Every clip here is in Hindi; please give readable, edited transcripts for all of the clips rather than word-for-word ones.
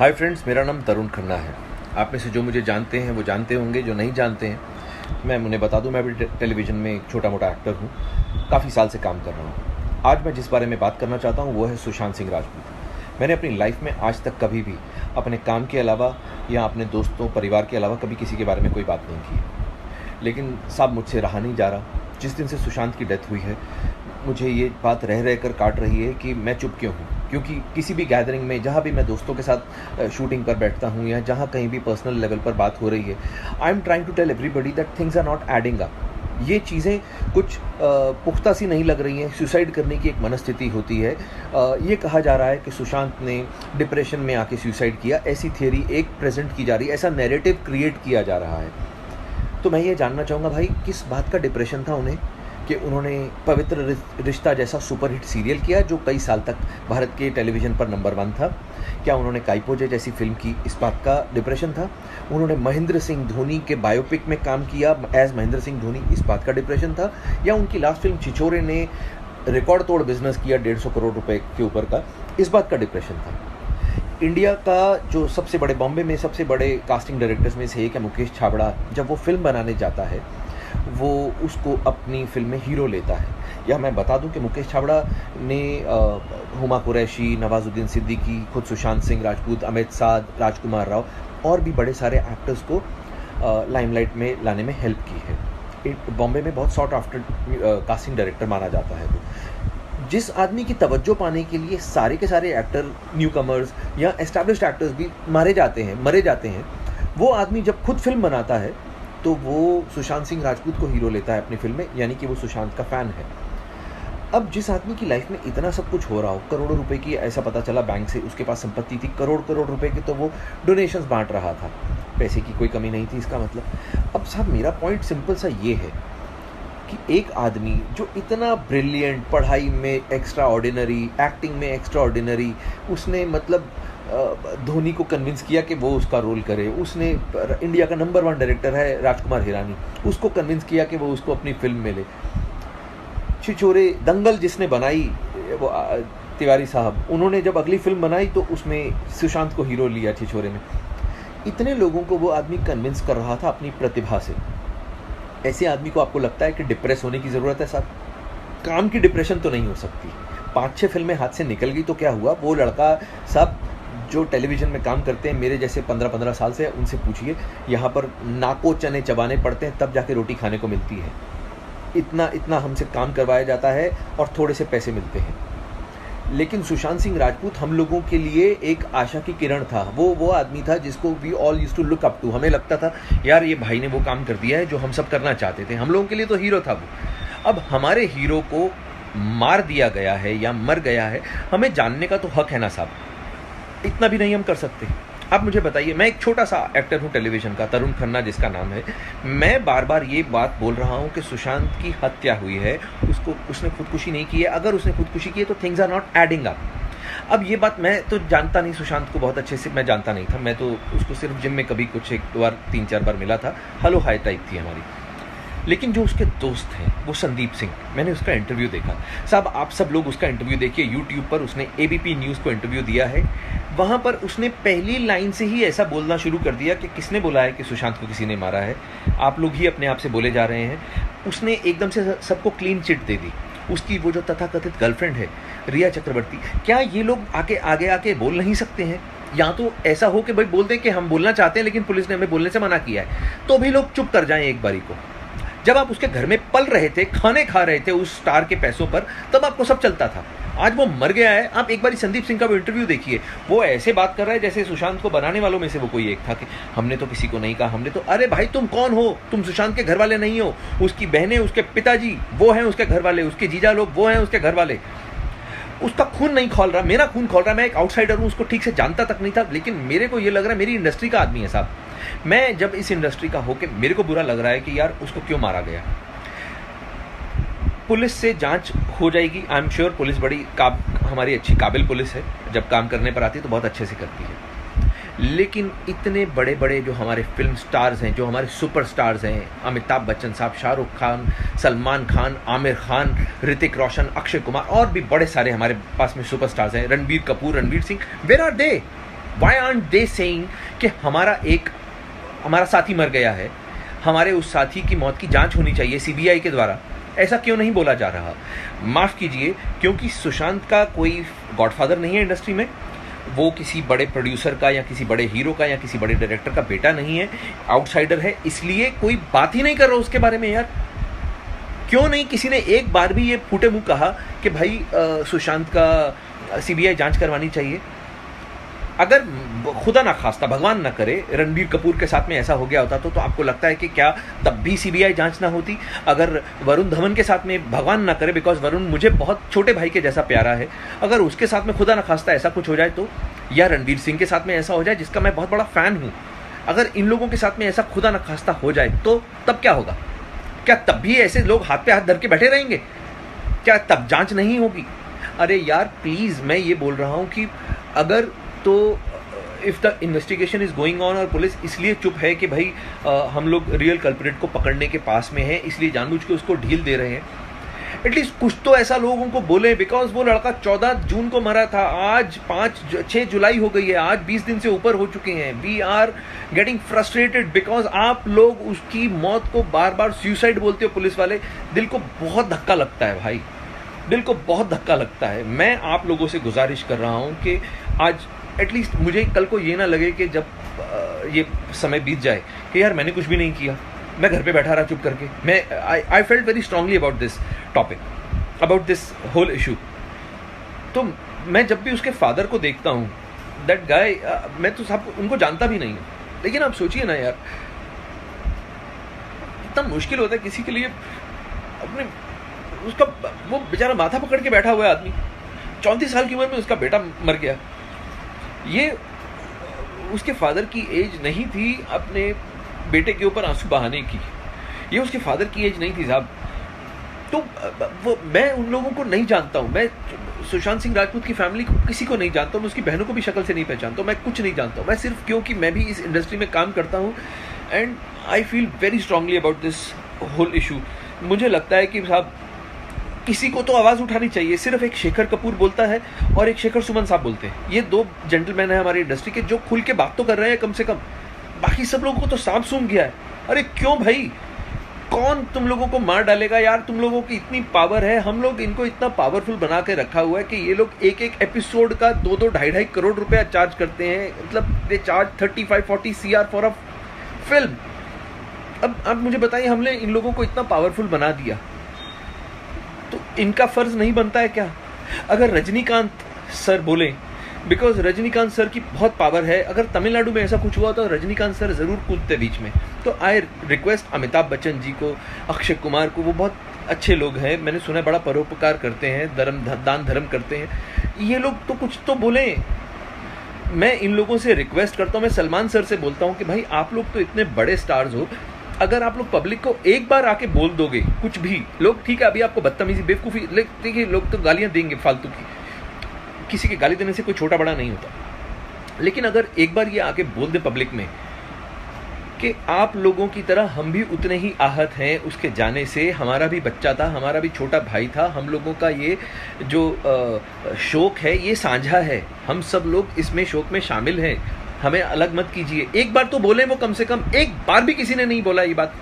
हाय फ्रेंड्स, मेरा नाम तरुण खन्ना है। आप में से जो मुझे जानते हैं वो जानते होंगे, जो नहीं जानते हैं मैं उन्हें बता दूं, मैं भी टेलीविज़न में एक छोटा मोटा एक्टर हूं, काफ़ी साल से काम कर रहा हूं। आज मैं जिस बारे में बात करना चाहता हूं वो है सुशांत सिंह राजपूत। मैंने अपनी लाइफ में आज तक कभी भी अपने काम के अलावा या अपने दोस्तों परिवार के अलावा कभी किसी के बारे में कोई बात नहीं की, लेकिन साहब मुझसे रहा नहीं जा रहा। जिस दिन से सुशांत की डेथ हुई है मुझे ये बात रह रह कर काट रही है कि मैं चुप क्यों हूँ, क्योंकि किसी भी गैदरिंग में जहाँ भी मैं दोस्तों के साथ शूटिंग पर बैठता हूँ या जहाँ कहीं भी पर्सनल लेवल पर बात हो रही है, I am trying to tell everybody that things are not adding up. ये चीज़ें कुछ पुख्ता सी नहीं लग रही हैं। सुसाइड करने की एक मनस्थिति होती है। ये कहा जा रहा है कि सुशांत ने डिप्रेशन में आके सुसाइड किया, ऐसी थियरी एक प्रेजेंट की जा रही है, ऐसा नैरेटिव क्रिएट किया जा रहा है। तो मैं ये जानना चाहूँगा भाई, किस बात का डिप्रेशन था उन्हें कि उन्होंने पवित्र रिश्ता जैसा सुपरहिट सीरियल किया जो कई साल तक भारत के टेलीविज़न पर नंबर 1 था? क्या उन्होंने काइपोजे जैसी फिल्म की, इस बात का डिप्रेशन था? उन्होंने महेंद्र सिंह धोनी के बायोपिक में काम किया एज महेंद्र सिंह धोनी, इस बात का डिप्रेशन था? या उनकी लास्ट फिल्म छिछोरे ने रिकॉर्ड तोड़ बिजनेस किया 150 करोड़ रुपए के ऊपर का, इस बात का डिप्रेशन था? इंडिया का जो सबसे बड़े, बॉम्बे में सबसे बड़े कास्टिंग डायरेक्टर्स में से एक है मुकेश छाबड़ा, जब वो फिल्म बनाने जाता है वो उसको अपनी फिल्म में हीरो लेता है। या मैं बता दूं कि मुकेश छाबड़ा ने हुमा कुरैशी, नवाजुद्दीन सिद्दीकी, खुद सुशांत सिंह राजपूत, अमित साध, राजकुमार राव और भी बड़े सारे एक्टर्स को लाइमलाइट में लाने में हेल्प की है। बॉम्बे में बहुत सॉर्ट आफ्टर कास्टिंग डायरेक्टर माना जाता है वो। जिस आदमी की तवज्जो पाने के लिए सारे के सारे एक्टर, न्यू कमर्स या एस्टैब्लिश्ड एक्टर्स भी मरे जाते हैं, वो आदमी जब खुद फिल्म बनाता है तो वो सुशांत सिंह राजपूत को हीरो लेता है अपनी फिल्म में, यानी कि वो सुशांत का फ़ैन है। अब जिस आदमी की लाइफ में इतना सब कुछ हो रहा हो, करोड़ों रुपए की, ऐसा पता चला बैंक से उसके पास संपत्ति थी, करोड़ रुपए की, तो वो डोनेशंस बांट रहा था, पैसे की कोई कमी नहीं थी इसका मतलब। अब साहब मेरा पॉइंट सिंपल सा ये है कि एक आदमी जो इतना ब्रिलियंट, पढ़ाई में एक्स्ट्रा ऑर्डिनरी, एक्टिंग में एक्स्ट्रा ऑर्डिनरी, उसने मतलब धोनी को कन्विंस किया कि वो उसका रोल करे। उसने इंडिया का नंबर 1 डायरेक्टर है राजकुमार हिरानी, उसको कन्विंस किया कि वो उसको अपनी फिल्म में ले। छिछोरे, दंगल जिसने बनाई वो तिवारी साहब, उन्होंने जब अगली फिल्म बनाई तो उसमें सुशांत को हीरो लिया छिछोरे में। इतने लोगों को वो आदमी कन्विंस कर रहा था अपनी प्रतिभा से। ऐसे आदमी को आपको लगता है कि डिप्रेस होने की ज़रूरत है साहब? काम की डिप्रेशन तो नहीं हो सकती। 5-6 फिल्में हाथ से निकल गई तो क्या हुआ? वो लड़का सब जो टेलीविज़न में काम करते हैं, मेरे जैसे 15-15 साल से, उनसे पूछिए, यहाँ पर नाको चने चबाने पड़ते हैं तब जाके रोटी खाने को मिलती है। इतना हमसे काम करवाया जाता है और थोड़े से पैसे मिलते हैं। लेकिन सुशांत सिंह राजपूत हम लोगों के लिए एक आशा की किरण था। वो आदमी था जिसको we all used to look up to. हमें लगता था यार ये भाई ने वो काम कर दिया है जो हम सब करना चाहते थे। हम लोगों के लिए तो हीरो था वो। अब हमारे हीरो को मार दिया गया है या मर गया है, हमें जानने का तो हक है ना साहब? इतना भी नहीं हम कर सकते? आप मुझे बताइए, मैं एक छोटा सा एक्टर हूँ टेलीविज़न का, तरुण खन्ना जिसका नाम है। मैं बार बार ये बात बोल रहा हूँ कि सुशांत की हत्या हुई है, उसने खुदकुशी नहीं की है। अगर उसने खुदकुशी की है तो things are not adding up. अब ये बात मैं तो जानता नहीं, सुशांत को बहुत अच्छे से मैं जानता नहीं था। मैं तो उसको सिर्फ जिम में कभी कुछ 1-2 बार, 3-4 बार मिला था, हेलो हाय टाइप थी हमारी। लेकिन जो उसके दोस्त हैं वो संदीप सिंह, मैंने उसका इंटरव्यू देखा। साहब आप सब लोग उसका इंटरव्यू देखिए, यूट्यूब पर उसने एबीपी न्यूज़ को इंटरव्यू दिया है। वहाँ पर उसने पहली लाइन से ही ऐसा बोलना शुरू कर दिया कि किसने बोला है कि सुशांत को किसी ने मारा है, आप लोग ही अपने आप से बोले जा रहे हैं। उसने एकदम से सबको क्लीन चिट दे दी। उसकी वो जो तथाकथित गर्लफ्रेंड है रिया चक्रवर्ती, क्या ये लोग आगे आके बोल नहीं सकते हैं? या तो ऐसा हो कि भाई बोल दें कि हम बोलना चाहते हैं लेकिन पुलिस ने हमें बोलने से मना किया है, तो भी लोग चुप कर जाएं एक बारी को। जब आप उसके घर में पल रहे थे, खाने खा रहे थे उस स्टार के पैसों पर, तब आपको सब चलता था। आज वो मर गया है। आप एक बार संदीप सिंह का वो इंटरव्यू देखिए, वो ऐसे बात कर रहा है जैसे सुशांत को बनाने वालों में से वो कोई एक था कि हमने तो किसी को नहीं कहा, हमने तो, अरे भाई तुम कौन हो? तुम सुशांत के घर वाले नहीं हो। उसकी बहनें, उसके पिताजी वो हैं उसके घर वाले, उसके जीजा लोग वो हैं उसके घर वाले। उसका खून नहीं खोल रहा, मेरा खून खोल रहा। मैं एक आउटसाइडर हूँ, उसको ठीक से जानता तक नहीं था, लेकिन मेरे को ये लग रहा है मेरी इंडस्ट्री का आदमी है साहब। मैं जब इस इंडस्ट्री का होके मेरे को बुरा लग रहा है कि यार उसको क्यों मारा गया। पुलिस से जांच हो जाएगी, आई एम श्योर। पुलिस बड़ी हमारी अच्छी काबिल पुलिस है, जब काम करने पर आती है तो बहुत अच्छे से करती है। लेकिन इतने बड़े बड़े जो हमारे फिल्म स्टार्स हैं, जो हमारे सुपर स्टार्स हैं, अमिताभ बच्चन साहब, शाहरुख खान, सलमान खान, आमिर खान, ऋतिक रोशन, अक्षय कुमार और भी बड़े सारे हमारे पास में सुपर स्टार्स हैं, Ranbir Kapoor, Ranveer Singh, where are they? Why aren't they saying कि हमारा साथी मर गया है, हमारे उस साथी की मौत की जांच होनी चाहिए सीबीआई के द्वारा? ऐसा क्यों नहीं बोला जा रहा? माफ़ कीजिए, क्योंकि सुशांत का कोई गॉडफादर नहीं है इंडस्ट्री में, वो किसी बड़े प्रोड्यूसर का या किसी बड़े हीरो का या किसी बड़े डायरेक्टर का बेटा नहीं है, आउटसाइडर है, इसलिए कोई बात ही नहीं कर रहा उसके बारे में। यार क्यों नहीं किसी ने एक बार भी ये फूटे मुंह कहा कि भाई सुशांत का सीबीआई जांच करवानी चाहिए? अगर खुदा ना खास्ता, भगवान ना करे, रणबीर कपूर के साथ में ऐसा हो गया होता तो आपको लगता है कि क्या तब भी सीबीआई जांच ना होती? अगर वरुण धवन के साथ में, भगवान ना करे, बिकॉज वरुण मुझे बहुत छोटे भाई के जैसा प्यारा है, अगर उसके साथ में खुदा ना खास्ता ऐसा कुछ हो जाए तो, या रणबीर सिंह के साथ में ऐसा हो जाए जिसका मैं बहुत बड़ा फैन हूँ, अगर इन लोगों के साथ में ऐसा खुदा ना खास्ता हो जाए तो तब क्या होगा? क्या तब भी ऐसे लोग हाथ पे हाथ धर के बैठे रहेंगे? क्या तब जांच नहीं होगी? अरे यार प्लीज़, मैं ये बोल रहा हूँ कि अगर तो if the investigation is going on और पुलिस इसलिए चुप है कि भाई हम लोग रियल कल्प्रिट को पकड़ने के पास में हैं, इसलिए जानबूझ के उसको ढील दे रहे हैं, एटलीस्ट कुछ तो ऐसा लोगों को बोले। बिकॉज वो लड़का 14 जून को मरा था, आज 6 जुलाई हो गई है, आज 20 दिन से ऊपर हो चुके हैं। We are getting frustrated because आप लोग उसकी मौत को बार बार सुसाइड बोलते हो पुलिस वाले। दिल को बहुत धक्का लगता है भाई, दिल को बहुत धक्का लगता है। मैं आप लोगों से गुजारिश कर रहा हूँ कि आज एटलीस्ट मुझे कल को ये ना लगे कि जब ये समय बीत जाए कि यार मैंने कुछ भी नहीं किया, मैं घर पे बैठा रहा चुप करके। मैं I felt very strongly about this topic, about this whole issue. तो मैं जब भी उसके फादर को देखता हूँ, दैट गाय, मैं तो सब उनको जानता भी नहीं हूँ, लेकिन आप सोचिए ना यार, इतना मुश्किल होता है किसी के लिए अपने, उसका वो बेचारा माथा पकड़ के बैठा हुआ है आदमी, 34 साल की उम्र में उसका बेटा मर गया। ये उसके फादर की एज नहीं थी अपने बेटे के ऊपर आंसू बहाने की, ये उसके फादर की एज नहीं थी साहब। तो वो मैं उन लोगों को नहीं जानता हूँ, मैं सुशांत सिंह राजपूत की फैमिली को किसी को नहीं जानता हूँ, मैं उसकी बहनों को भी शक्ल से नहीं पहचानता हूँ, मैं कुछ नहीं जानता हूँ। मैं सिर्फ क्योंकि मैं भी इस इंडस्ट्री में काम करता हूँ and I feel very strongly about this whole issue. मुझे लगता है कि साहब किसी को तो आवाज़ उठानी चाहिए। सिर्फ एक शेखर कपूर बोलता है और एक शेखर सुमन साहब बोलते हैं, ये दो जेंटलमैन हैं हमारी इंडस्ट्री के जो खुल के बात तो कर रहे हैं कम से कम। बाकी सब लोगों को तो सांप सूंघ गया है। अरे क्यों भाई, कौन तुम लोगों को मार डालेगा यार? तुम लोगों की इतनी पावर है, हम लोग इनको इतना पावरफुल बना के रखा हुआ है कि ये लोग एक एक एपिसोड का 2-2, 2.5 करोड़ रुपया चार्ज करते हैं। मतलब they charge 35-40 CR for a film. अब मुझे बताइए, हमने इन लोगों को इतना पावरफुल बना दिया तो इनका फर्ज नहीं बनता है क्या? अगर रजनीकांत सर बोले, बिकॉज रजनीकांत सर की बहुत पावर है, अगर तमिलनाडु में ऐसा कुछ हुआ तो रजनीकांत सर ज़रूर कूदते बीच में। तो आई रिक्वेस्ट अमिताभ बच्चन जी को, अक्षय कुमार को, वो बहुत अच्छे लोग हैं, मैंने सुना है बड़ा परोपकार करते हैं, दान धर्म करते हैं, ये लोग तो कुछ तो बोलें। मैं इन लोगों से रिक्वेस्ट करता हूँ, मैं सलमान सर से बोलता हूँ कि भाई आप लोग तो इतने बड़े स्टार्स हो, अगर आप लोग पब्लिक को एक बार आके बोल दोगे कुछ भी, लोग ठीक है अभी आपको बदतमीजी बेवकूफ़ी, देखिए लोग तो गालियाँ देंगे फालतू की, किसी के गाली देने से कोई छोटा बड़ा नहीं होता, लेकिन अगर एक बार ये आके बोल दे पब्लिक में कि आप लोगों की तरह हम भी उतने ही आहत हैं उसके जाने से, हमारा भी बच्चा था, हमारा भी छोटा भाई था, हम लोगों का ये जो शोक है ये साझा है, हम सब लोग इसमें शोक में शामिल हैं, हमें अलग मत कीजिए। एक बार तो बोले वो, कम से कम एक बार भी किसी ने नहीं बोला ये बात।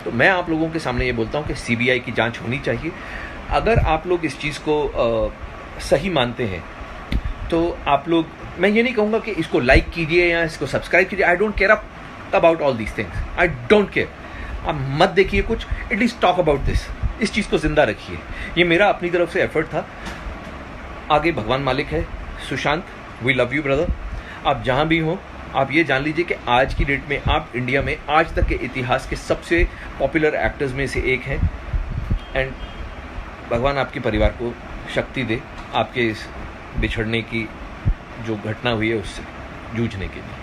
तो मैं आप लोगों के सामने ये बोलता हूँ कि सीबीआई की जांच होनी चाहिए। अगर आप लोग इस चीज़ को सही मानते हैं तो आप लोग, मैं ये नहीं कहूँगा कि इसको लाइक कीजिए या इसको सब्सक्राइब कीजिए, I don't care about all these things, I don't care. आप मत देखिए कुछ, एटलीस्ट टॉक अबाउट दिस, इस चीज़ को जिंदा रखिए। ये मेरा अपनी तरफ से एफर्ट था, आगे भगवान मालिक है। Sushant, we love you brother. आप जहाँ भी हो, आप ये जान लीजिए कि आज की डेट में आप इंडिया में आज तक के इतिहास के सबसे पॉपुलर एक्टर्स में से एक हैं एंड भगवान आपके परिवार को शक्ति दे आपके इस बिछड़ने की जो घटना हुई है उससे जूझने के लिए।